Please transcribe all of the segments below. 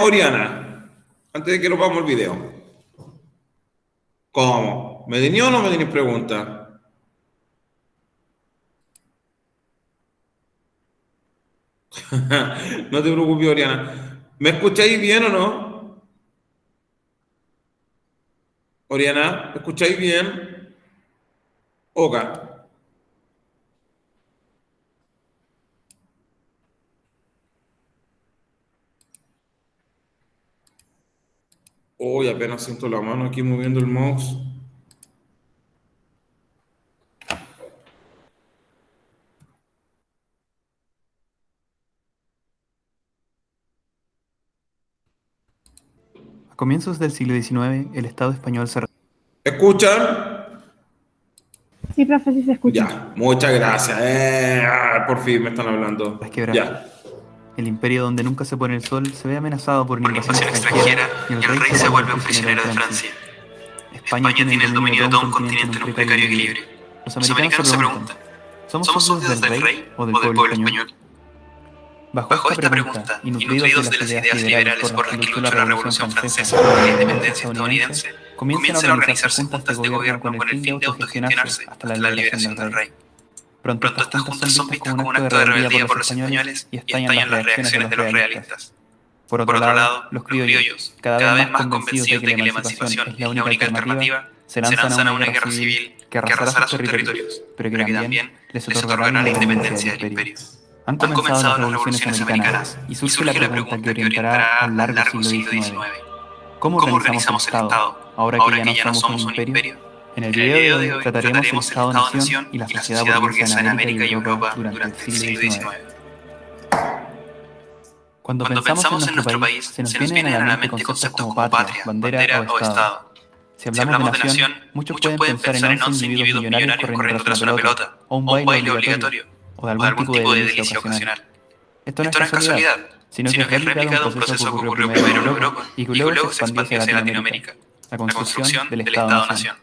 Oriana, antes de que nos vamos el video. ¿Cómo? ¿Medellín o no Medellín? Pregunta. No te preocupes, Oriana. ¿Me escucháis bien o no? Oriana, ¿me escucháis bien? Oka. Uy, apenas siento la mano aquí moviendo el mouse. A comienzos del siglo XIX, el Estado español se ¿Escuchan? Sí, profe, sí se escucha. Ya, muchas gracias. Por fin me están hablando. resquebraja. Ya. El imperio donde nunca se pone el sol se ve amenazado por una Por una invasión invasión extranjera extranjera y el y el rey rey se se vuelve un vuelve un prisionero de prisionero de Francia. Francia. España España tiene el tiene el dominio de dominio de todo todo un un continente en continente un en un precario precario equilibrio. equilibrio. Los Los americanos se americanos se preguntan, preguntan, ¿somos ¿somos súbditos súbditos del del rey rey o del o del pueblo pueblo español? español? Bajo Bajo esta esta pregunta, pregunta, y y nutridos de nutridos las de las ideas ideas liberales liberales por las por que las que luchó la luchó la Revolución Revolución Francesa Francesa y la y la independencia independencia estadounidense, estadounidense, comienzan a comienzan a organizarse organizarse juntas de juntas de gobierno con gobierno el con el fin de fin de autogestionarse autogestionarse hasta la hasta la liberación del liberación del rey. rey. Pronto Pronto estas estas juntas son juntas son vistas como vistas un como un acto de acto de rebeldía por rebeldía los por los españoles españoles y y estallan las estallan las reacciones de reacciones los de los realistas. realistas. Por Por otro otro lado, lado, los los criollos, criollos, cada vez cada vez más más convencidos de convencidos que la de que la emancipación emancipación es la es la única única alternativa, alternativa, se se lanzan a lanzan una a una guerra guerra civil civil que que arrasará sus arrasará sus territorios, territorios, pero que pero que también también les les otorgará la otorgará la independencia del independencia del imperio. imperio. Han Han comenzado las comenzado las revoluciones revoluciones americanas americanas y y surge la surge la pregunta que pregunta que orientará orientará al al largo largo siglo siglo XIX. XIX. ¿Cómo ¿Cómo organizamos el organizamos el Estado, Estado ahora que ahora ya que no ya no somos un somos un imperio? imperio? En el En el video de video hoy de hoy trataremos el trataremos el Estado-nación Estado-nación y la y la sociedad sociedad burguesa en burguesa en América y América y Europa Europa durante el durante el siglo siglo XIX. XIX. Cuando Cuando pensamos en pensamos en nuestro nuestro país, país, se nos se nos vienen a la vienen a la mente mente conceptos conceptos como como patria, patria, bandera o bandera o Estado. Estado. Si Si hablamos de hablamos de nación, nación, muchos muchos pueden pueden pensar en pensar en 11 11 individuos individuos millonarios millonarios corriendo corriendo tras una tras una pelota, pelota, o un o un baile baile obligatorio, obligatorio, o de o de algún algún tipo de tipo de delicia delicia ocasional. ocasional. Esto no es Esto no es casualidad, casualidad, sino que es sino que es réplica de un réplica de un proceso que proceso que ocurrió ocurrió primero en primero en Europa Europa y que y que luego se luego se expandió hacia expandió hacia Latinoamérica, Latinoamérica, la la construcción construcción del del Estado-nación. Estado-nación.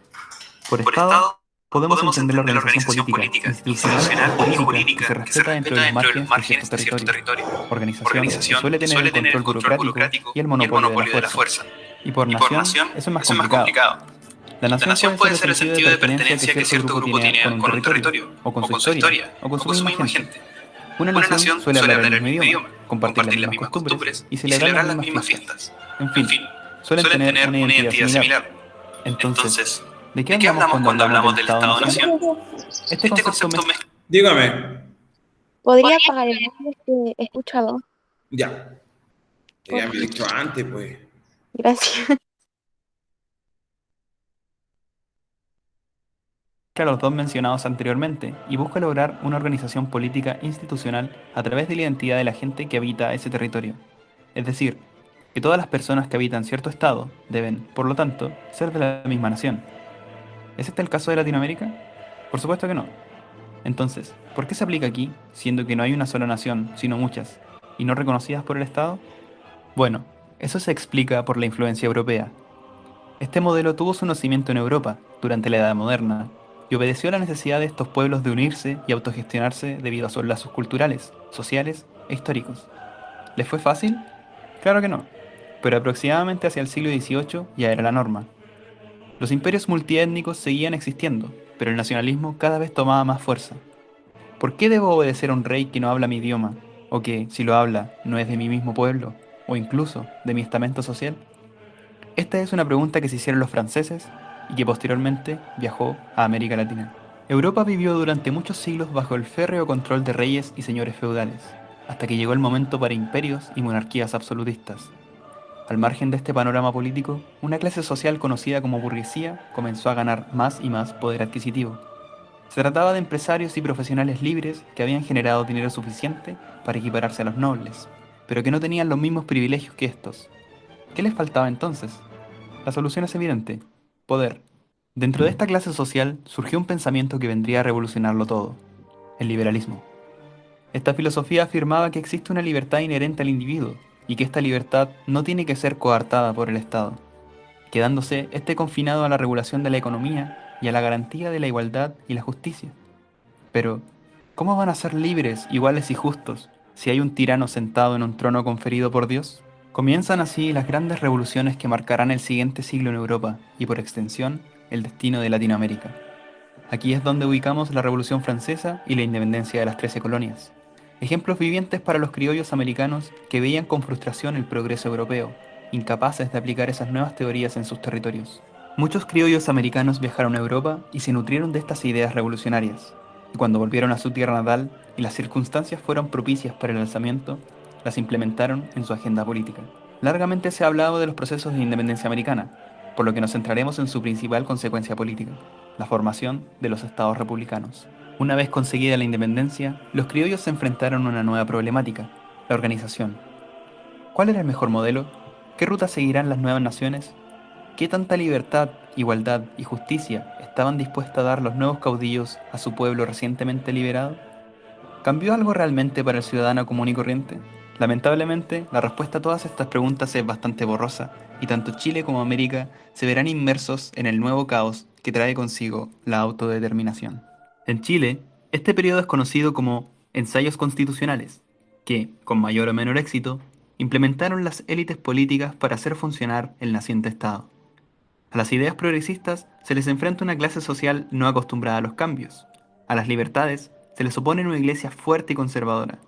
Por Por Estado, Estado, podemos podemos entender la entender la organización organización política, política, institucional y institucional y jurídica que se jurídica que se respeta dentro de respeta los dentro de los márgenes de ciertos márgenes de cierto territorios. territorio. Organización que Organización suele que tener el suele tener control el control burocrático burocrático y el y el monopolio de la monopolio de la fuerza. fuerza. Y por Y por nación, nación, eso es más eso es más complicado. complicado. La La nación nación puede ser puede el ser el sentido de sentido de pertenencia que pertenencia que cierto cierto grupo grupo tiene con tiene un con un territorio, territorio, o con o su con su historia, historia, o con o su con su misma misma gente. gente. Una Una nación nación suele suele hablar el hablar el mismo mismo idioma, idioma, compartir las compartir las mismas mismas costumbres costumbres y y celebrar las celebrar las mismas mismas fiestas. fiestas. En En fin, fin, suelen suelen tener tener una una identidad identidad similar. similar. Entonces, Entonces, ¿de qué ¿de qué hablamos hablamos cuando cuando hablamos del hablamos del Estado-nación? Estado-nación? Este Este concepto concepto mezcla Dígame. ¿Podría apagar el audio que he escuchado? Ya. Ya Por me he dicho antes, pues. Gracias. a los dos mencionados anteriormente y busca lograr una organización política institucional a través de la identidad de la gente que habita ese territorio. Es decir, que todas las personas que habitan cierto estado deben, por lo tanto, ser de la misma nación. ¿Es este el caso de Latinoamérica? Por supuesto que no. Entonces, ¿por qué se aplica aquí, siendo que no hay una sola nación, sino muchas, y no reconocidas por el Estado? Bueno, eso se explica por la influencia europea. Este modelo tuvo su nacimiento en Europa, durante la Edad Moderna, y obedeció a la necesidad de estos pueblos de unirse y autogestionarse debido a sus lazos culturales, sociales e históricos. ¿Les fue fácil? Claro que no, pero aproximadamente hacia el siglo XVIII ya era la norma. Los imperios multiétnicos seguían existiendo, pero el nacionalismo cada vez tomaba más fuerza. ¿Por qué debo obedecer a un rey que no habla mi idioma, o que, si lo habla, no es de mi mismo pueblo, o incluso de mi estamento social? Esta es una pregunta que se hicieron los franceses y que posteriormente viajó a América Latina. Europa vivió durante muchos siglos bajo el férreo control de reyes y señores feudales, hasta que llegó el momento para imperios y monarquías absolutistas. Al margen de este panorama político, una clase social conocida como burguesía comenzó a ganar más y más poder adquisitivo. Se trataba de empresarios y profesionales libres que habían generado dinero suficiente para equipararse a los nobles, pero que no tenían los mismos privilegios que estos. ¿Qué les faltaba entonces? La solución es evidente: poder. Dentro de esta clase social surgió un pensamiento que vendría a revolucionarlo todo: el liberalismo. Esta filosofía afirmaba que existe una libertad inherente al individuo y que esta libertad no tiene que ser coartada por el Estado, quedándose este confinado a la regulación de la economía y a la garantía de la igualdad y la justicia. Pero, ¿cómo van a ser libres, iguales y justos si hay un tirano sentado en un trono conferido por Dios? Comienzan así las grandes revoluciones que marcarán el siguiente siglo en Europa y por extensión el destino de Latinoamérica. Aquí es donde ubicamos la Revolución Francesa y la independencia de las 13 colonias. Ejemplos vivientes para los criollos americanos que veían con frustración el progreso europeo, incapaces de aplicar esas nuevas teorías en sus territorios. Muchos criollos americanos viajaron a Europa y se nutrieron de estas ideas revolucionarias, y cuando volvieron a su tierra natal y las circunstancias fueron propicias para el alzamiento, las implementaron en su agenda política. Largamente se ha hablado de los procesos de independencia americana, por lo que nos centraremos en su principal consecuencia política, la formación de los estados republicanos. Una vez conseguida la independencia, los criollos se enfrentaron a una nueva problemática, la organización. ¿Cuál era el mejor modelo? ¿Qué ruta seguirán las nuevas naciones? ¿Qué tanta libertad, igualdad y justicia estaban dispuestos a dar los nuevos caudillos a su pueblo recientemente liberado? ¿Cambió algo realmente para el ciudadano común y corriente? Lamentablemente, la respuesta a todas estas preguntas es bastante borrosa, y tanto Chile como América se verán inmersos en el nuevo caos que trae consigo la autodeterminación. En Chile, este periodo es conocido como ensayos constitucionales, que, con mayor o menor éxito, implementaron las élites políticas para hacer funcionar el naciente Estado. A las ideas progresistas se les enfrenta una clase social no acostumbrada a los cambios. A las libertades se les opone una iglesia fuerte y conservadora.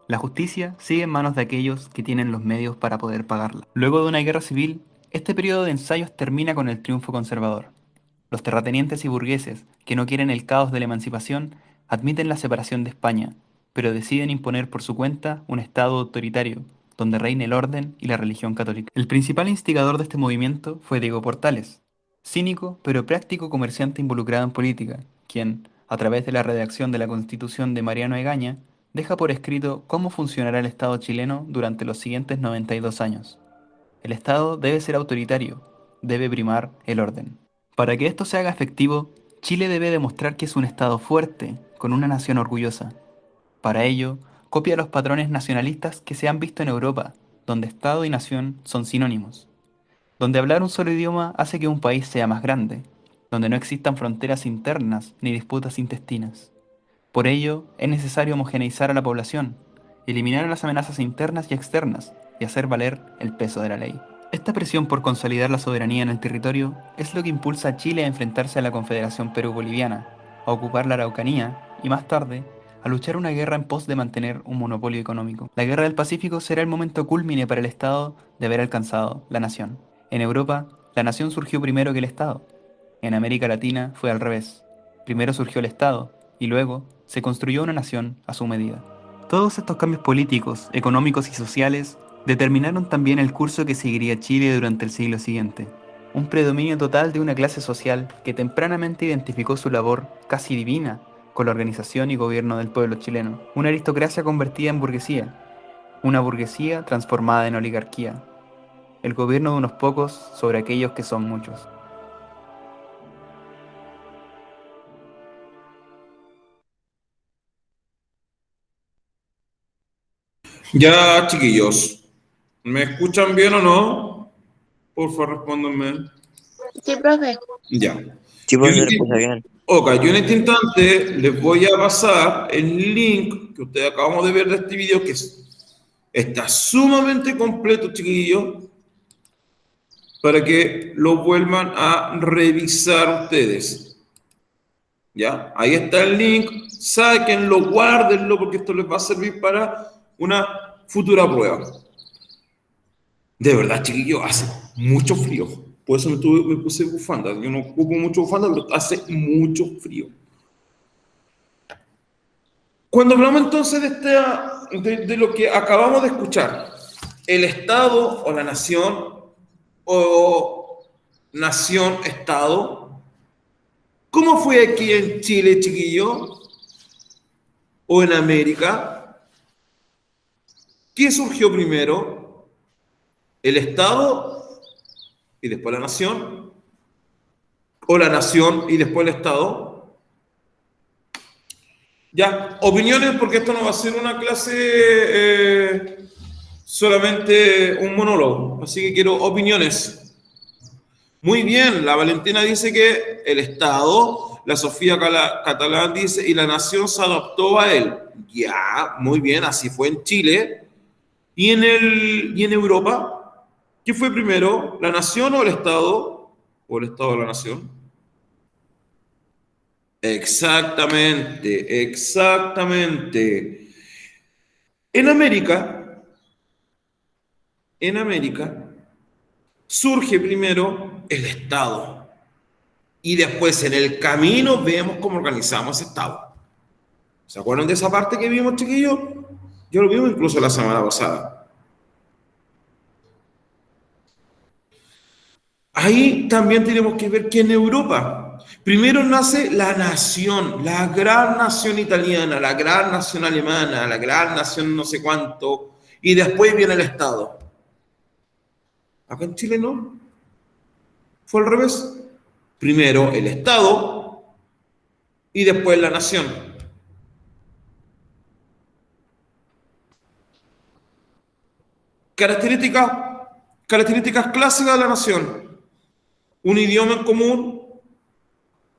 La justicia sigue en manos de aquellos que tienen los medios para poder pagarla. Luego de una guerra civil, este periodo de ensayos termina con el triunfo conservador. Los terratenientes y burgueses, que no quieren el caos de la emancipación, admiten la separación de España, pero deciden imponer por su cuenta un Estado autoritario, donde reine el orden y la religión católica. El principal instigador de este movimiento fue Diego Portales, cínico pero práctico comerciante involucrado en política, quien, a través de la redacción de la Constitución de Mariano Egaña, deja por escrito cómo funcionará el Estado chileno durante los siguientes 92 años. El Estado debe ser autoritario, debe primar el orden. Para que esto se haga efectivo, Chile debe demostrar que es un Estado fuerte, con una nación orgullosa. Para ello, copia los patrones nacionalistas que se han visto en Europa, donde Estado y nación son sinónimos, donde hablar un solo idioma hace que un país sea más grande, donde no existan fronteras internas ni disputas intestinas. Por ello, es necesario homogeneizar a la población, eliminar las amenazas internas y externas y hacer valer el peso de la ley. Esta presión por consolidar la soberanía en el territorio es lo que impulsa a Chile a enfrentarse a la Confederación Perú-Boliviana, a ocupar la Araucanía y más tarde a luchar una guerra en pos de mantener un monopolio económico. La Guerra del Pacífico será el momento cúlmine para el Estado de haber alcanzado la nación. En Europa, la nación surgió primero que el Estado. En América Latina fue al revés. Primero surgió el Estado y luego se construyó una nación a su medida. Todos estos cambios políticos, económicos y sociales determinaron también el curso que seguiría Chile durante el siglo siguiente. Un predominio total de una clase social que tempranamente identificó su labor casi divina con la organización y gobierno del pueblo chileno. Una aristocracia convertida en burguesía, una burguesía transformada en oligarquía, el gobierno de unos pocos sobre aquellos que son muchos. Ya, chiquillos, ¿me escuchan bien o no? Por favor, respóndanme. Sí, profe. Ya. Sí, Yo en pues se este, escucha bien. ok, yo en este instante les voy a pasar el link que ustedes acabamos de ver de este video, está sumamente completo, chiquillos, para que lo vuelvan a revisar ustedes. ¿Ya? Ahí está el link, sáquenlo, guárdenlo, porque esto les va a servir para una futura prueba. De verdad, chiquillo, hace mucho frío. Por eso me puse bufanda. Yo no ocupo mucho bufanda, pero hace mucho frío. Cuando hablamos entonces de lo que acabamos de escuchar, el Estado o la nación o nación-Estado, ¿cómo fue aquí en Chile, chiquillo? ¿O en América? ¿Qué surgió primero? ¿El Estado y después la nación? ¿O la nación y después el Estado? Ya, opiniones, porque esto no va a ser una clase solamente un monólogo, así que quiero opiniones. Muy bien, la Valentina dice que el Estado, la Sofía Catalán dice, y la nación se adaptó a él. Ya, muy bien, así fue en Chile. Y en Europa, ¿qué fue primero? ¿La nación o el Estado? ¿O el Estado de la nación? Exactamente, exactamente. En América, en América, surge primero el Estado. Y después en el camino vemos cómo organizamos ese Estado. ¿Se acuerdan de esa parte que vimos, chiquillos? Yo lo vimos incluso la semana pasada. Ahí también tenemos que ver que en Europa, primero nace la nación, la gran nación italiana, la gran nación alemana, la gran nación no sé cuánto, y después viene el Estado. Acá en Chile no, fue al revés. Primero el Estado y después la nación. Características clásicas de la nación. Un idioma en común,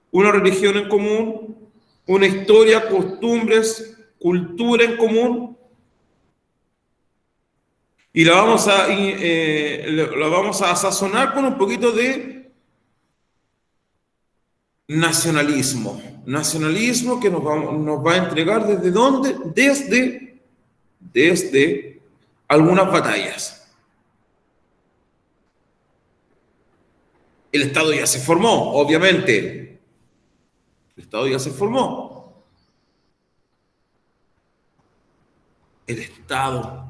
una religión en común, una historia, costumbres, cultura en común, y la vamos a sazonar con un poquito de nacionalismo. Nacionalismo que nos va a entregar desde dónde, desde algunas batallas. El Estado ya se formó, obviamente. El Estado ya se formó. El Estado.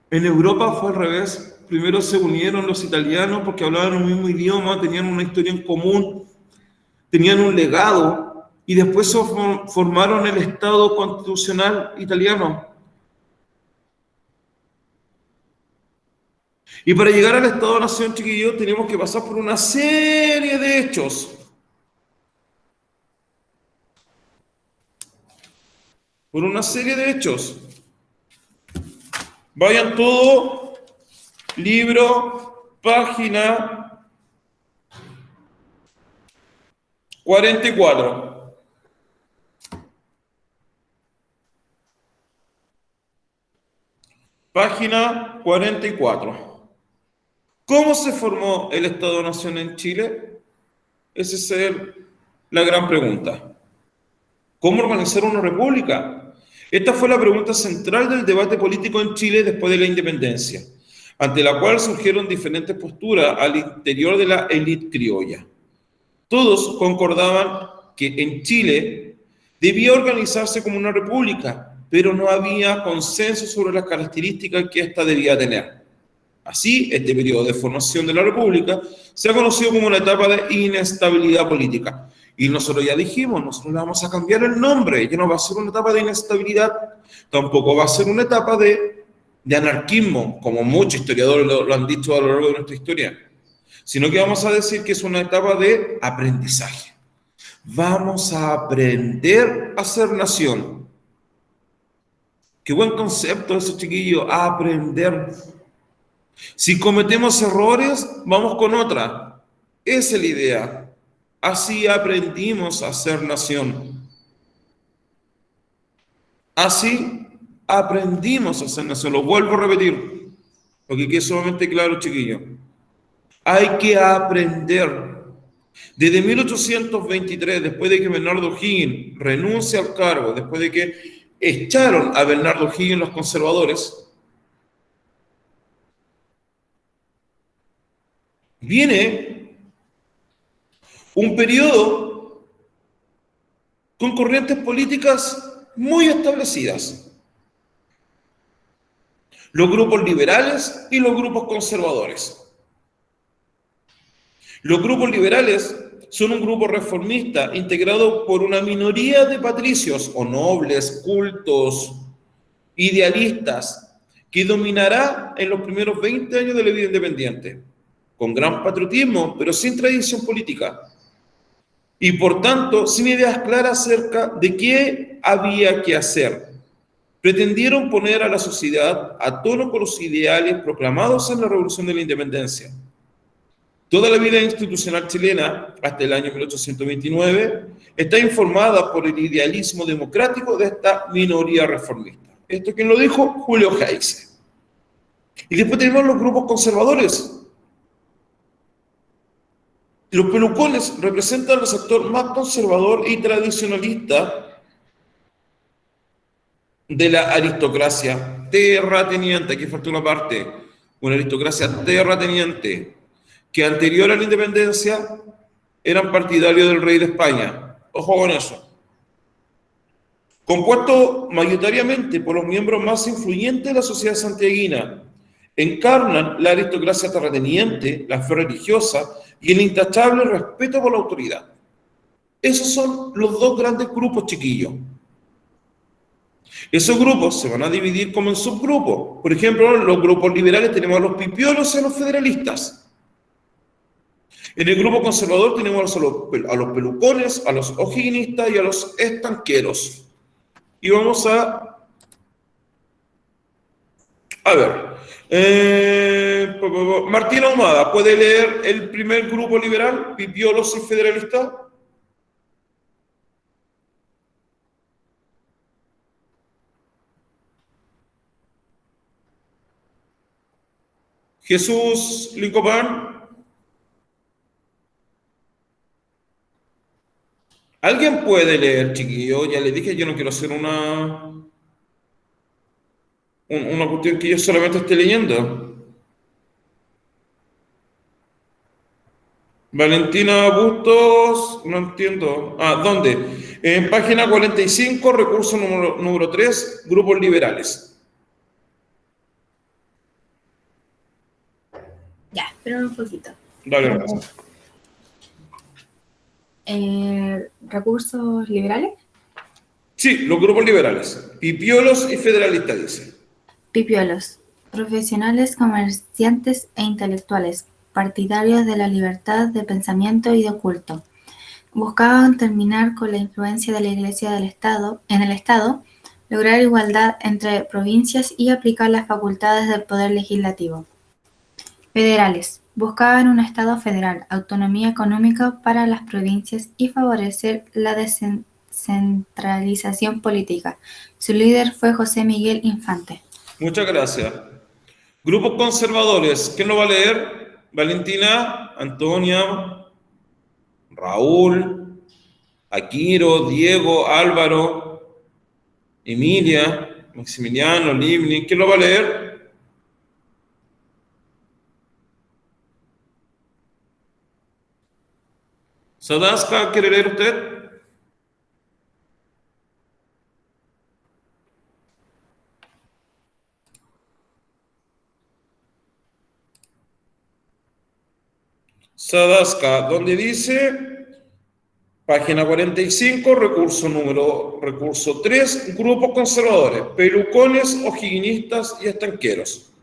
En Europa fue al revés. Primero se unieron los italianos porque hablaban el mismo idioma, tenían una historia en común, tenían un legado, y después formaron el Estado constitucional italiano. Y para llegar al Estado-Nación, chiquillos, tenemos que pasar por una serie de hechos. Por una serie de hechos. Vayan todo, libro, página 44. Página 44. ¿Cómo se formó el Estado-Nación en Chile? Esa es la gran pregunta. ¿Cómo organizar una república? Esta fue la pregunta central del debate político en Chile después de la independencia, ante la cual surgieron diferentes posturas al interior de la élite criolla. Todos concordaban que en Chile debía organizarse como una república, pero no había consenso sobre las características que ésta debía tener. Así, este periodo de formación de la república se ha conocido como una etapa de inestabilidad política. Y nosotros ya dijimos, nosotros le vamos a cambiar el nombre, ya no va a ser una etapa de inestabilidad, tampoco va a ser una etapa de anarquismo, como muchos historiadores lo han dicho a lo largo de nuestra historia, sino que vamos a decir que es una etapa de aprendizaje. Vamos a aprender a ser nación. Qué buen concepto ese, chiquillo, aprender. Si cometemos errores, vamos con otra. Esa es la idea. Así aprendimos a ser nación. Así aprendimos a ser nación. Lo vuelvo a repetir, porque quede sumamente claro, chiquillo. Hay que aprender. Desde 1823, después de que Bernardo O'Higgins renuncia al cargo, después de que echaron a Bernardo O'Higgins los conservadores, viene un periodo con corrientes políticas muy establecidas. Los grupos liberales y los grupos conservadores. Los grupos liberales son un grupo reformista integrado por una minoría de patricios o nobles, cultos, idealistas, que dominará en los primeros 20 años de la vida independiente, con gran patriotismo, pero sin tradición política. Y por tanto, sin ideas claras acerca de qué había que hacer. Pretendieron poner a la sociedad a tono con los ideales proclamados en la Revolución de la Independencia. Toda la vida institucional chilena, hasta el año 1829, está informada por el idealismo democrático de esta minoría reformista. ¿Esto quién lo dijo? Julio Geise. Y después tenemos los grupos conservadores. Los pelucones representan al sector más conservador y tradicionalista de la aristocracia terrateniente. Aquí falta una parte. Una aristocracia terrateniente que anterior a la independencia eran partidarios del rey de España. Ojo con eso. Compuesto mayoritariamente por los miembros más influyentes de la sociedad santiaguina, encarnan la aristocracia terrateniente, la fe religiosa y el intachable respeto por la autoridad. Esos son los dos grandes grupos, chiquillos. Esos grupos se van a dividir como en subgrupos. Por ejemplo, los grupos liberales tenemos a los pipiolos y a los federalistas. En el grupo conservador tenemos a los pelucones, a los o'higginistas y a los estanqueros. Y vamos a ver. Martín Ahumada, ¿puede leer el primer grupo liberal, pipiolos y federalistas? Jesús Lincopán. ¿Alguien puede leer, chiquillo? Ya le dije, yo no quiero hacer una cuestión que yo solamente esté leyendo. Valentina Bustos, no entiendo. ¿Dónde? En página 45, recurso número 3, grupos liberales. Ya, espera un poquito. Dale, gracias. ¿Recursos liberales? Sí, los grupos liberales. Pipiolos y federalistas, dice. Pipiolos, profesionales, comerciantes e intelectuales, partidarios de la libertad de pensamiento y de culto. Buscaban terminar con la influencia de la Iglesia en el Estado, lograr igualdad entre provincias y aplicar las facultades del poder legislativo. Federales, buscaban un Estado federal, autonomía económica para las provincias y favorecer la descentralización política. Su líder fue José Miguel Infante. Muchas gracias. Grupos conservadores, ¿quién lo va a leer? Valentina, Antonia, Raúl, Aquiro, Diego, Álvaro, Emilia, Maximiliano, Livni, ¿quién lo va a leer? Sadaska, ¿quiere leer usted? Sadaska, donde dice, página 45, recurso 3, grupos conservadores, pelucones, o'higginistas y estanqueros.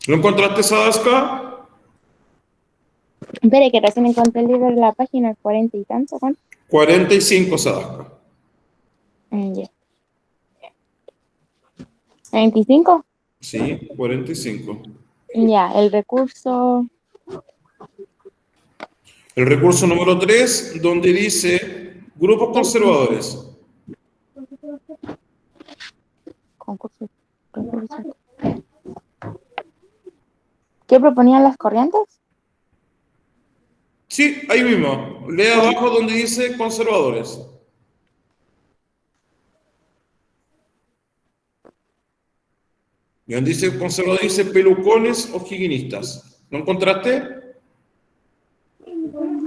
¿Lo encontraste, Sadaska? Espere, que recién encontré el libro en la página 40 y tanto, ¿cuánto? 45, Sadaska. Ya. ¿25? Sí, 45. Ya, el recurso. El recurso número 3, donde dice grupos conservadores. Concurso. ¿Qué proponían las corrientes? Sí, ahí mismo. Lee abajo donde dice conservadores. Y donde dice conservadores dice pelucones o higienistas. ¿Lo encontraste?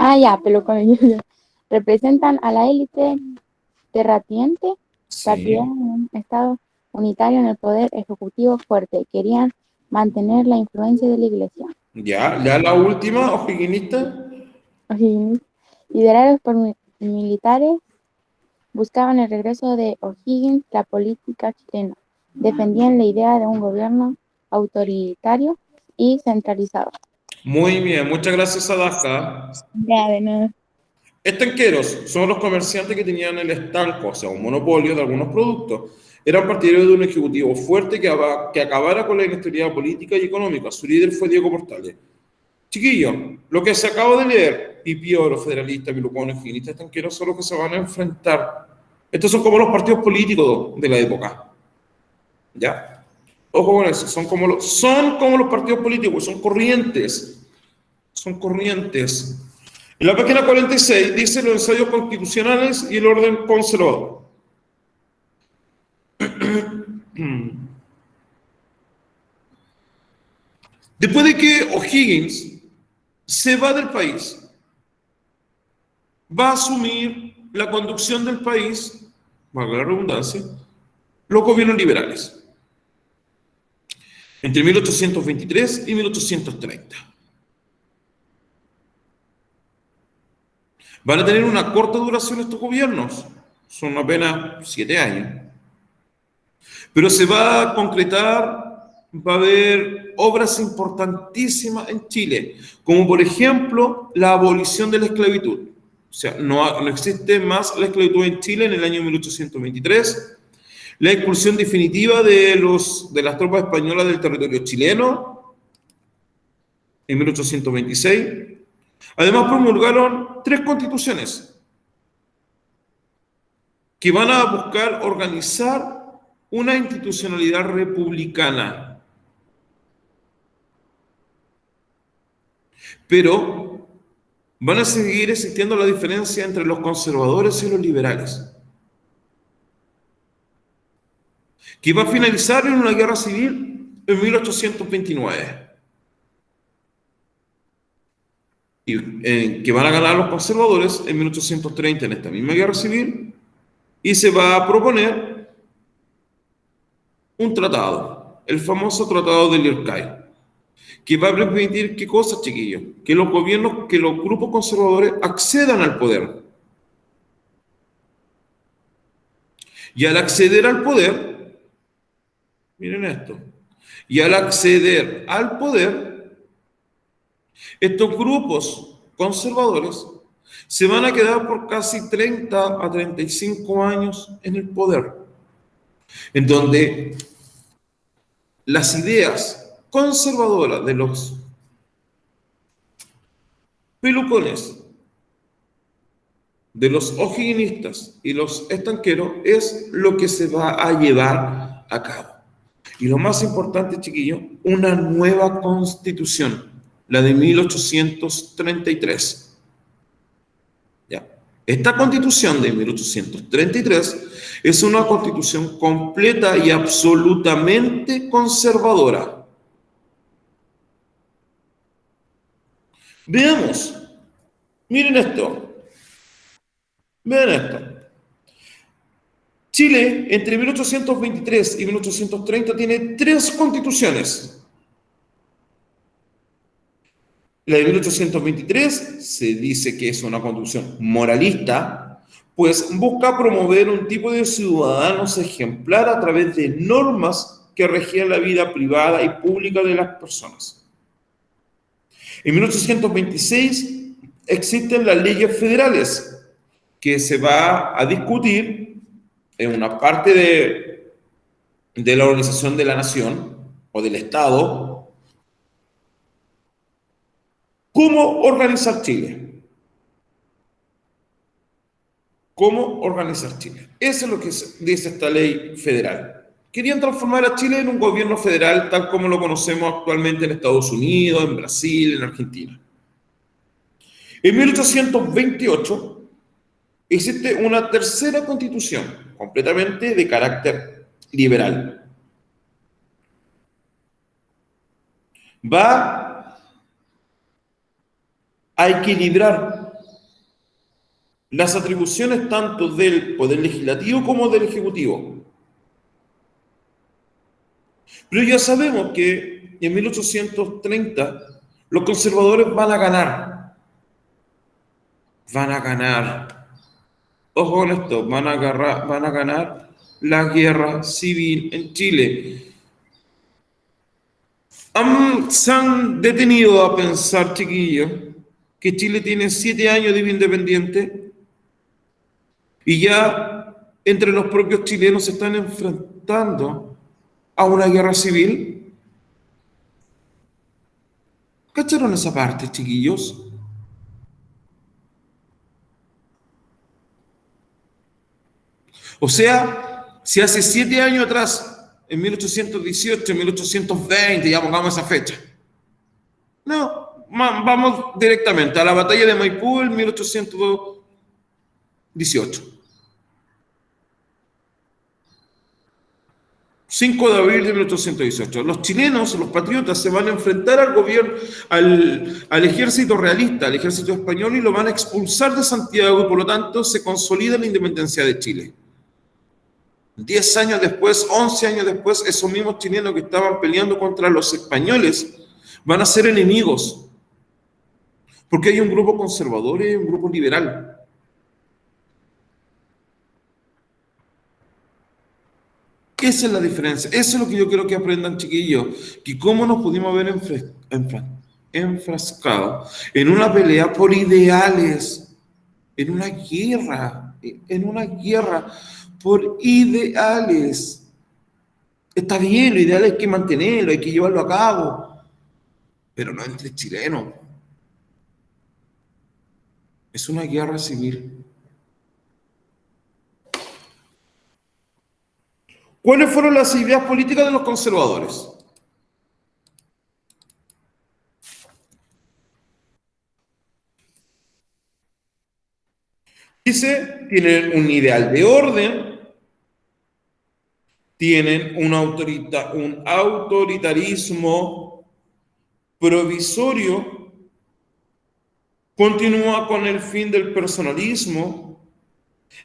Ya, pero representan a la élite terrateniente, Sí. partidaria de un Estado unitario en el poder ejecutivo fuerte. Querían mantener la influencia de la Iglesia. Ya la última, o higienistas. Liderados por militares, buscaban el regreso de O'Higgins a la política chilena. Defendían la idea de un gobierno autoritario y centralizado. Muy bien, muchas gracias, Sadaska. Ya, de nada. Estanqueros son los comerciantes que tenían el estanco, o sea, un monopolio de algunos productos. Eran partidarios de un ejecutivo fuerte que acabara con la inestabilidad política y económica. Su líder fue Diego Portales. Chiquillos, lo que se acaba de leer, Pipio, los federalistas, pilucones, higienitas, tanqueros, son los que se van a enfrentar. Estos son como los partidos políticos de la época. ¿Ya? Ojo con eso, son como los partidos políticos, son corrientes. Son corrientes. En la página 46 dice los ensayos constitucionales y el orden conservador. Después de que O'Higgins se va del país, va a asumir la conducción del país, valga la redundancia, los gobiernos liberales, entre 1823 y 1830. Van a tener una corta duración estos gobiernos, son apenas 7 años. Pero se va a concretar, va a haber obras importantísimas en Chile, como por ejemplo la abolición de la esclavitud. O sea, no existe más la esclavitud en Chile en el año 1823, la expulsión definitiva de las tropas españolas del territorio chileno en 1826. Además promulgaron 3 constituciones que van a buscar organizar una institucionalidad republicana. Pero van a seguir existiendo la diferencia entre los conservadores y los liberales, que va a finalizar en una guerra civil en 1829. Y que van a ganar los conservadores en 1830 en esta misma guerra civil, y se va a proponer un tratado, el famoso Tratado de Lircay, que va a permitir, ¿qué cosa, chiquillos? Que los gobiernos, que los grupos conservadores accedan al poder. Y al acceder al poder, miren esto, y al acceder al poder, estos grupos conservadores se van a quedar por casi 30 a 35 años en el poder, en donde las ideas conservadoras de los pelucones, de los o'higginistas y los estanqueros es lo que se va a llevar a cabo. Y lo más importante, chiquillos, una nueva constitución, la de 1833. ¿Ya? Esta constitución de 1833 es una constitución completa y absolutamente conservadora. Veamos. Miren esto. Vean esto. Chile, entre 1823 y 1830, tiene 3 constituciones. La de 1823 se dice que es una constitución moralista, pues busca promover un tipo de ciudadanos ejemplar a través de normas que regían la vida privada y pública de las personas. En 1826 existen las leyes federales, que se va a discutir en una parte de la organización de la nación o del Estado, cómo organizar Chile. ¿Cómo organizar Chile? Eso es lo que dice esta ley federal. Querían transformar a Chile en un gobierno federal tal como lo conocemos actualmente en Estados Unidos, en Brasil, en Argentina. En 1828 existe una tercera constitución, completamente de carácter liberal. Va a equilibrar las atribuciones tanto del Poder Legislativo como del Ejecutivo. Pero ya sabemos que en 1830 los conservadores van a ganar. Van a ganar. Ojo con esto, van a ganar la guerra civil en Chile. Se han detenido a pensar, chiquillos, que Chile tiene 7 años de vida independiente y ya entre los propios chilenos se están apuntando a una guerra civil. ¿Cacharon esa parte, chiquillos? O sea, si hace 7 años atrás, en 1818, 1820, ya pongamos esa fecha. No, vamos directamente a la batalla de Maipú en 1818. 5 de abril de 1818. Los chilenos, los patriotas, se van a enfrentar al gobierno, al ejército realista, al ejército español, y lo van a expulsar de Santiago, y por lo tanto se consolida la independencia de Chile. 10 años después, 11 años después, esos mismos chilenos que estaban peleando contra los españoles van a ser enemigos, porque hay un grupo conservador y un grupo liberal. Esa es la diferencia. Eso es lo que yo quiero que aprendan, chiquillos, que cómo nos pudimos haber enfrascado en una pelea por ideales, en una guerra por ideales. Está bien, los ideales hay que mantenerlo, hay que llevarlo a cabo, pero no entre chilenos. Es una guerra civil. ¿Cuáles fueron las ideas políticas de los conservadores? Dice, tienen un ideal de orden, tienen un autoritarismo provisorio, continúa con el fin del personalismo,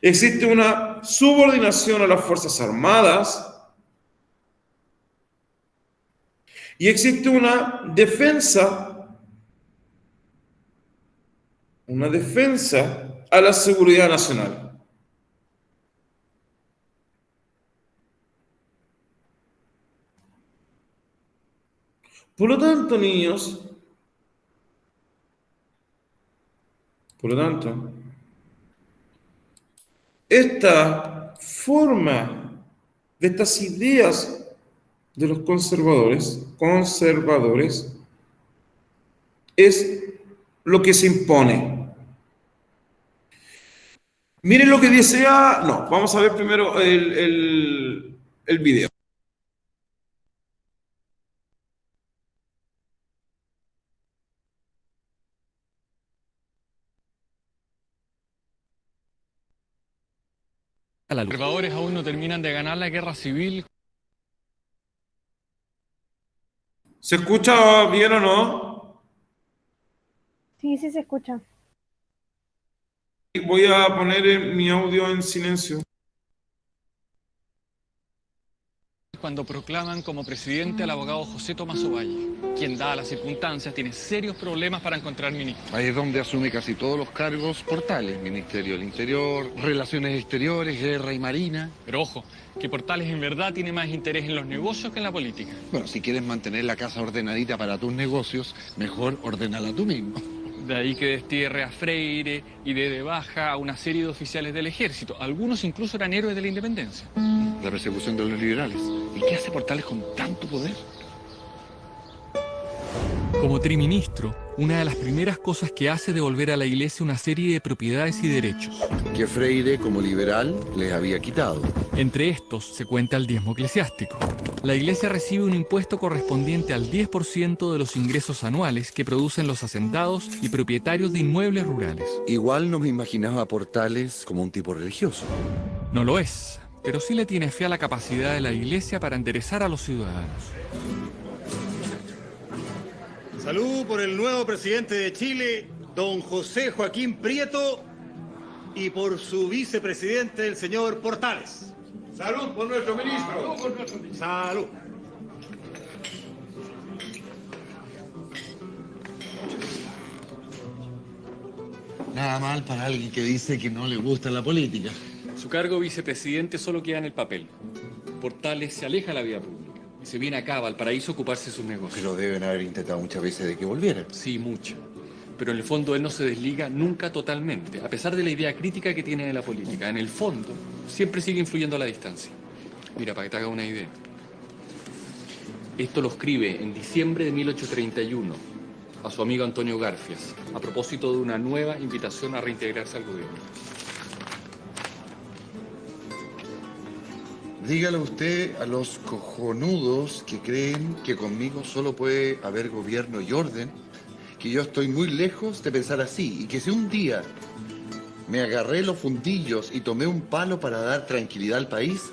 existe una subordinación a las Fuerzas Armadas y existe una defensa a la seguridad nacional. Por lo tanto, niños, esta forma de estas ideas de los conservadores es lo que se impone. Miren lo que desea. No, vamos a ver primero el video. Los conservadores aún no terminan de ganar la guerra civil. ¿Se escucha bien o no? Sí, sí se escucha. Voy a poner mi audio en silencio. Cuando proclaman como presidente al abogado José Tomás Ovalle, quien, dadas las circunstancias, tiene serios problemas para encontrar ministro. Ahí es donde asume casi todos los cargos Portales: Ministerio del Interior, Relaciones Exteriores, Guerra y Marina. Pero ojo, que Portales en verdad tiene más interés en los negocios que en la política. Bueno, si quieres mantener la casa ordenadita para tus negocios, mejor ordénala tú mismo. De ahí que destierre a Freire y dé de baja a una serie de oficiales del ejército. Algunos incluso eran héroes de la independencia. La persecución de los liberales. ¿Y qué hace Portales con tanto poder? Como triministro, una de las primeras cosas que hace es devolver a la Iglesia una serie de propiedades y derechos. Que Freire, como liberal, les había quitado. Entre estos se cuenta el diezmo eclesiástico. La Iglesia recibe un impuesto correspondiente al 10% de los ingresos anuales que producen los hacendados y propietarios de inmuebles rurales. Igual no me imaginaba a Portales como un tipo religioso. No lo es, pero sí le tiene fe a la capacidad de la Iglesia para enderezar a los ciudadanos. Salud por el nuevo presidente de Chile, don José Joaquín Prieto, y por su vicepresidente, el señor Portales. Salud por nuestro ministro. Salud. Nada mal para alguien que dice que no le gusta la política. Su cargo vicepresidente solo queda en el papel. Portales se aleja de la vida pública y se viene acá a Valparaíso a ocuparse de sus negocios. Pero deben haber intentado muchas veces de que volviera. Sí, mucho. Pero en el fondo él no se desliga nunca totalmente, a pesar de la idea crítica que tiene de la política. En el fondo, siempre sigue influyendo a la distancia. Mira, para que te hagas una idea. Esto lo escribe en diciembre de 1831 a su amigo Antonio Garfias, a propósito de una nueva invitación a reintegrarse al gobierno. Dígale usted a los cojonudos que creen que conmigo solo puede haber gobierno y orden, que yo estoy muy lejos de pensar así, y que si un día me agarré los fundillos y tomé un palo para dar tranquilidad al país,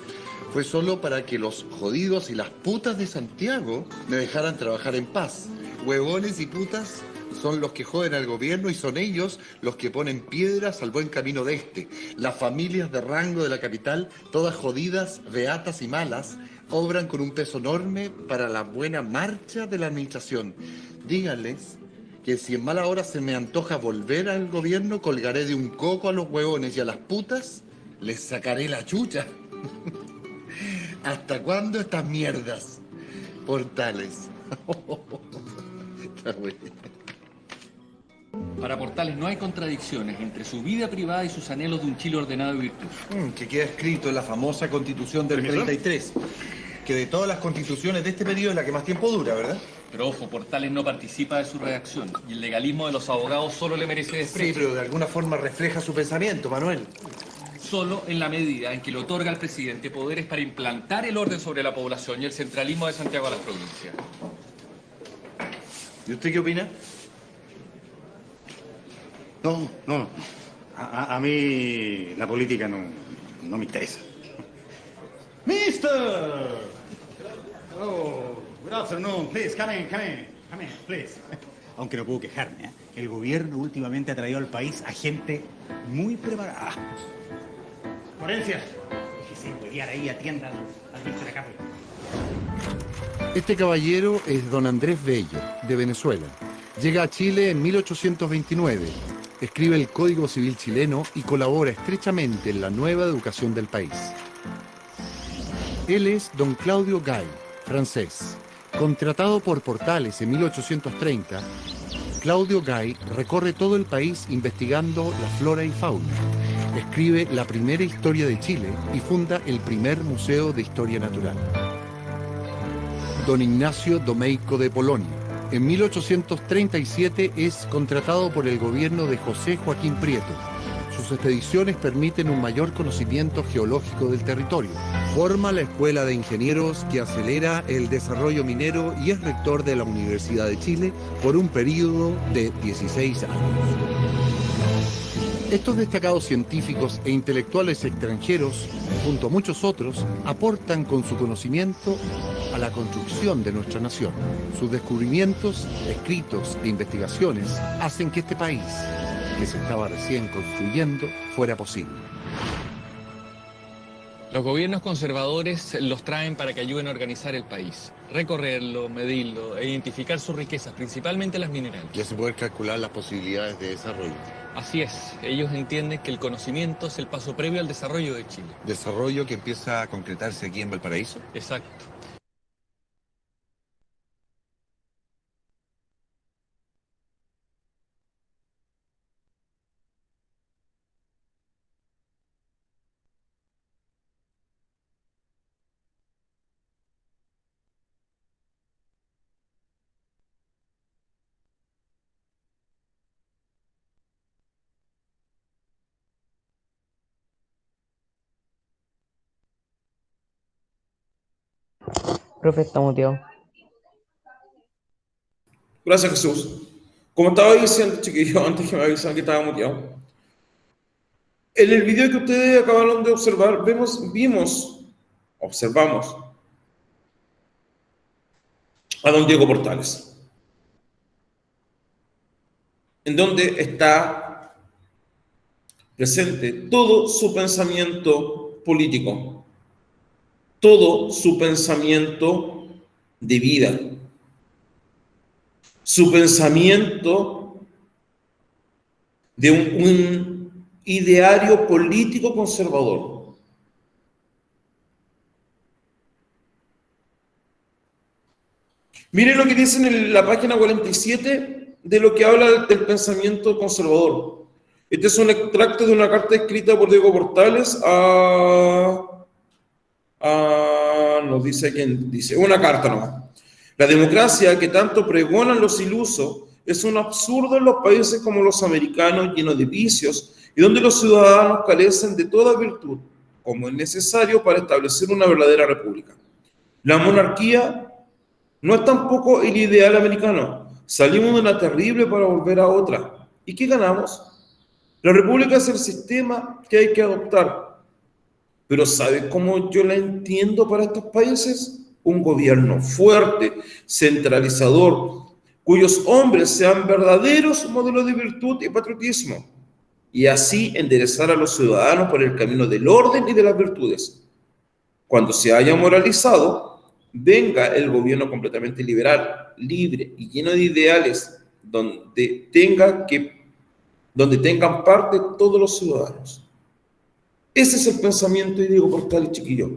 fue solo para que los jodidos y las putas de Santiago me dejaran trabajar en paz. Huevones y putas son los que joden al gobierno y son ellos los que ponen piedras al buen camino de este. Las familias de rango de la capital, todas jodidas, beatas y malas, obran con un peso enorme para la buena marcha de la administración. Díganles que si en mala hora se me antoja volver al gobierno, colgaré de un coco a los huevones y a las putas les sacaré la chucha. ¿Hasta cuándo estas mierdas? Portales. Está bueno. Para Portales no hay contradicciones entre su vida privada y sus anhelos de un Chile ordenado y virtud. Que queda escrito en la famosa Constitución del 33, que de todas las constituciones de este periodo es la que más tiempo dura, ¿verdad? Pero ojo, Portales no participa de su redacción y el legalismo de los abogados solo le merece Sí, desprecio. pero de alguna forma refleja su pensamiento, Manuel. Solo en la medida en que le otorga al presidente poderes para implantar el orden sobre la población y el centralismo de Santiago a las provincias. ¿Y usted qué opina? No. A mí la política no me interesa. Mister! Oh, good afternoon. Please, come in, please. Aunque no puedo quejarme, ¿eh? El gobierno últimamente ha traído al país a gente muy preparada. Florencia, déjese pelear ahí, atienda al Mr. Acá. Este caballero es don Andrés Bello, de Venezuela. Llega a Chile en 1829, escribe el Código Civil chileno y colabora estrechamente en la nueva educación del país. Él es don Claudio Gay, francés. Contratado por Portales en 1830, Claudio Gay recorre todo el país investigando la flora y fauna. Escribe la primera historia de Chile y funda el primer museo de historia natural. Don Ignacio Domeyko de Polonia. En 1837 es contratado por el gobierno de José Joaquín Prieto. Sus expediciones permiten un mayor conocimiento geológico del territorio. Forma la Escuela de Ingenieros que acelera el desarrollo minero y es rector de la Universidad de Chile por un periodo de 16 años. Estos destacados científicos e intelectuales extranjeros, junto a muchos otros, aportan con su conocimiento a la construcción de nuestra nación. Sus descubrimientos, escritos e investigaciones hacen que este país, que se estaba recién construyendo, fuera posible. Los gobiernos conservadores los traen para que ayuden a organizar el país, recorrerlo, medirlo e identificar sus riquezas, principalmente las minerales. Y así poder calcular las posibilidades de desarrollo. Así es, ellos entienden que el conocimiento es el paso previo al desarrollo de Chile. ¿Desarrollo que empieza a concretarse aquí en Valparaíso? Exacto. Profe, está muteado. Gracias, Jesús. Como estaba diciendo, chiquillos, antes que me avisaran que estaba muteado, en el video que ustedes acabaron de observar, observamos a don Diego Portales, en donde está presente todo su pensamiento político, todo su pensamiento de vida, su pensamiento de un ideario político conservador. Miren lo que dice en la página 47 de lo que habla del pensamiento conservador. Este es un extracto de una carta escrita por Diego Portales a nos dice quien dice, una carta nomás. La democracia que tanto pregonan los ilusos es un absurdo en los países como los americanos, llenos de vicios y donde los ciudadanos carecen de toda virtud, como es necesario para establecer una verdadera república. La monarquía no es tampoco el ideal americano. Salimos de una terrible para volver a otra. ¿Y qué ganamos? La república es el sistema que hay que adoptar. Pero ¿sabe cómo yo la entiendo para estos países? Un gobierno fuerte, centralizador, cuyos hombres sean verdaderos modelos de virtud y patriotismo, y así enderezar a los ciudadanos por el camino del orden y de las virtudes. Cuando se haya moralizado, venga el gobierno completamente liberal, libre y lleno de ideales, donde tengan parte todos los ciudadanos. Ese es el pensamiento, y Diego Portales, chiquillo.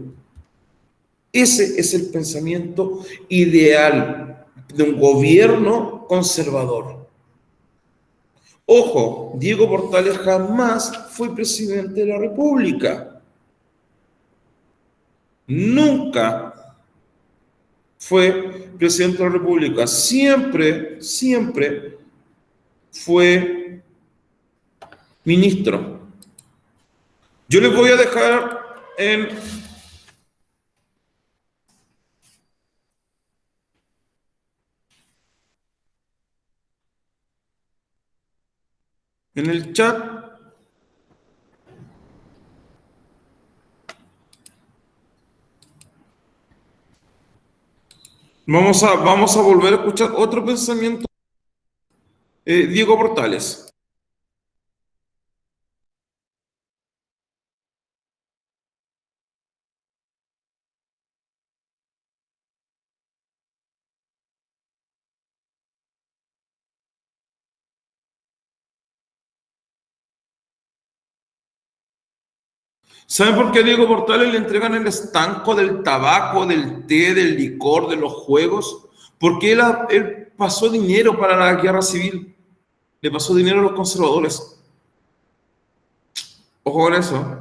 Ese es el pensamiento ideal de un gobierno conservador. Ojo, Diego Portales jamás fue presidente de la República. Nunca fue presidente de la República. Siempre fue ministro. Yo les voy a dejar en el chat. Vamos a volver a escuchar otro pensamiento. Diego Portales. ¿Saben por qué a Diego Portales le entregan el estanco del tabaco, del té, del licor, de los juegos? Porque él pasó dinero para la guerra civil. Le pasó dinero a los conservadores. Ojo con eso.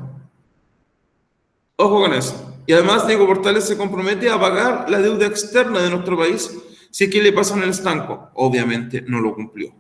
Ojo con eso. Y además Diego Portales se compromete a pagar la deuda externa de nuestro país si es que le pasan el estanco. Obviamente no lo cumplió.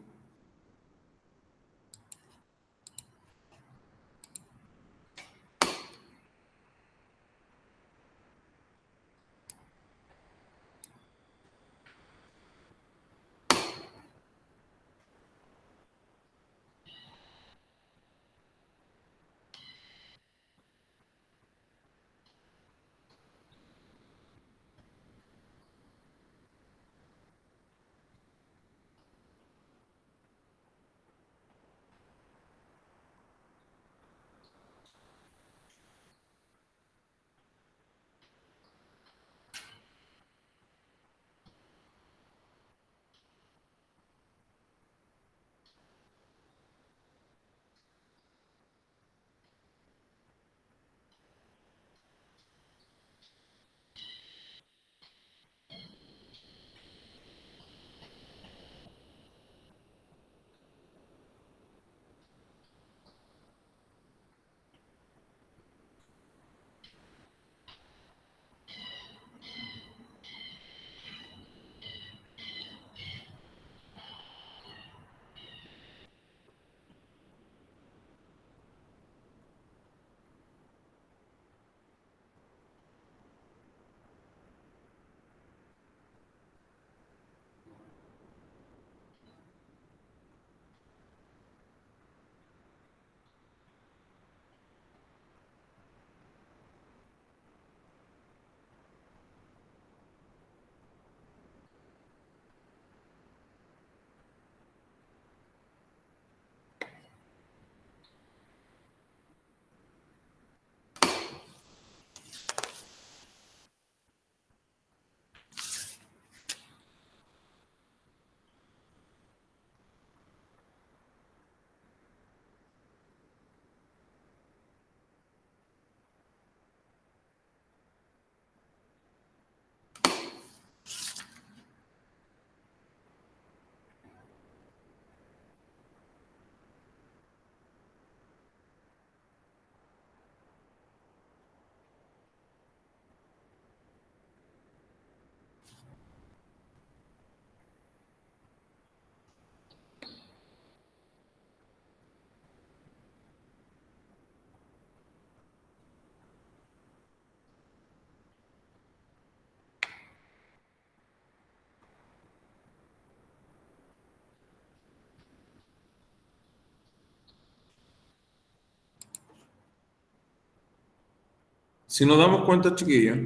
si nos damos cuenta, chiquillos,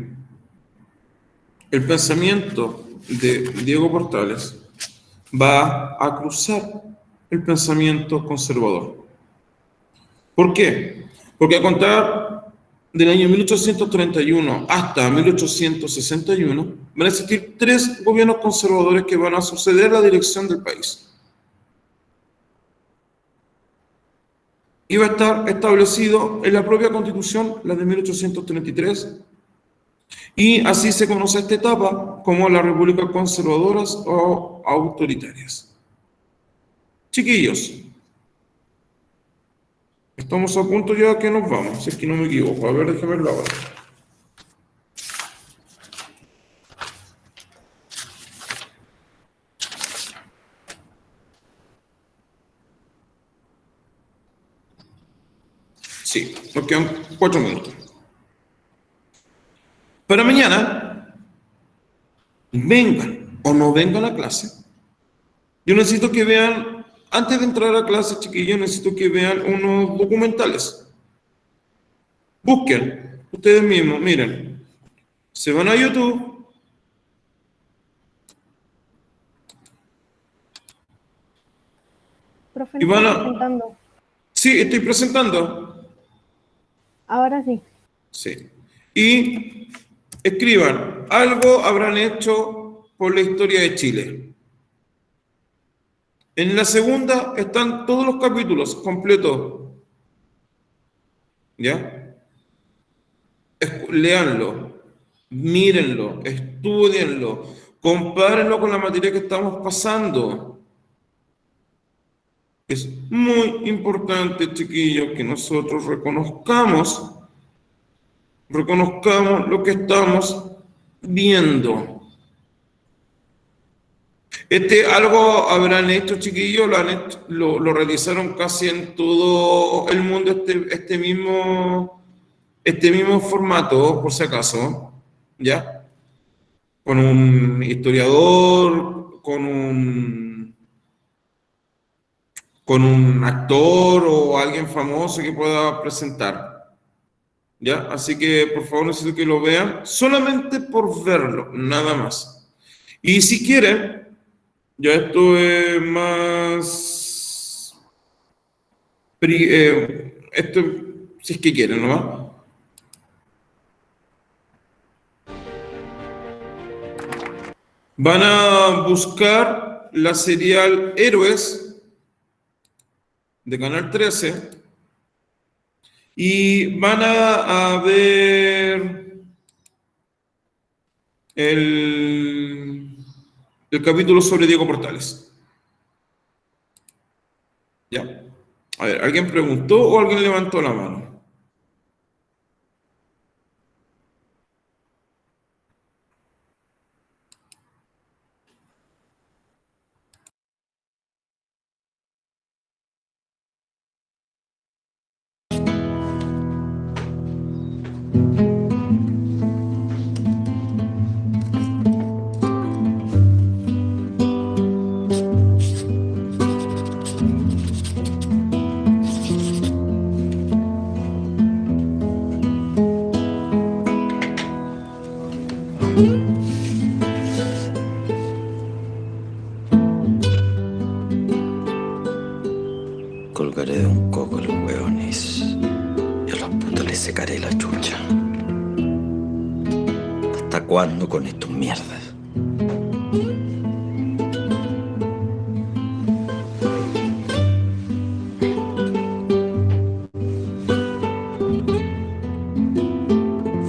el pensamiento de Diego Portales va a cruzar el pensamiento conservador. ¿Por qué? Porque a contar del año 1831 hasta 1861 van a existir 3 gobiernos conservadores que van a suceder la dirección del país. Y va a estar establecido en la propia Constitución, la de 1833, y así se conoce esta etapa como las repúblicas conservadoras o autoritarias. Chiquillos, estamos a punto ya que nos vamos, si es que no me equivoco. A ver, déjame ver la hora. Sí, nos quedan 4 minutos. Para mañana, vengan o no vengan a clase, yo necesito que vean, antes de entrar a clase, chiquillos, necesito que vean unos documentales. Busquen, ustedes mismos, miren, se van a YouTube, Profe, y no van está a... presentando. Sí, estoy presentando. Ahora sí. Sí. Y escriban, algo habrán hecho por la historia de Chile. En la segunda están todos los capítulos completos. ¿Ya? Léanlo, mírenlo, estúdienlo, compárenlo con la materia que estamos pasando. Es muy importante, chiquillos, que nosotros reconozcamos lo que estamos viendo. Algo habrán hecho, chiquillos, lo realizaron casi en todo el mundo, este mismo formato, por si acaso, ¿ya? Con un historiador, con un actor o alguien famoso que pueda presentar, ¿ya? Así que, por favor, necesito que lo vean, solamente por verlo, nada más. Y si quieren, ya esto es más... esto, si es que quieren, ¿no? Van a buscar la serial Héroes de Canal 13 y van a ver el capítulo sobre Diego Portales. Ya. A ver, ¿alguien preguntó o alguien levantó la mano? Colgaré de un coco a los hueones y a las putas les secaré la chucha. ¿Hasta cuándo con estos mierdas?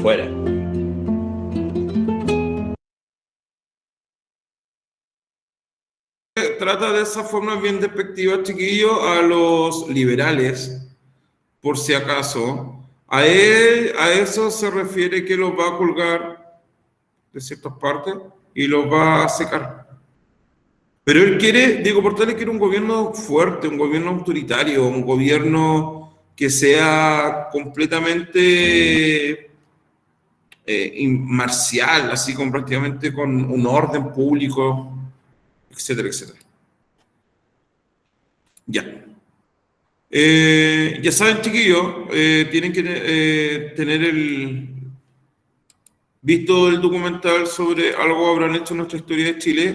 Fuera. Trata de esa forma bien despectiva, chiquillo, a los liberales, por si acaso. A eso se refiere que los va a colgar de ciertas partes y los va a secar. Pero él quiere, Diego Portales quiere un gobierno fuerte, un gobierno autoritario, un gobierno que sea completamente marcial, así como prácticamente con un orden público, etcétera, etcétera. Ya. Ya saben, chiquillos, tienen que tener visto el documental sobre Algo habrán hecho en nuestra historia de Chile,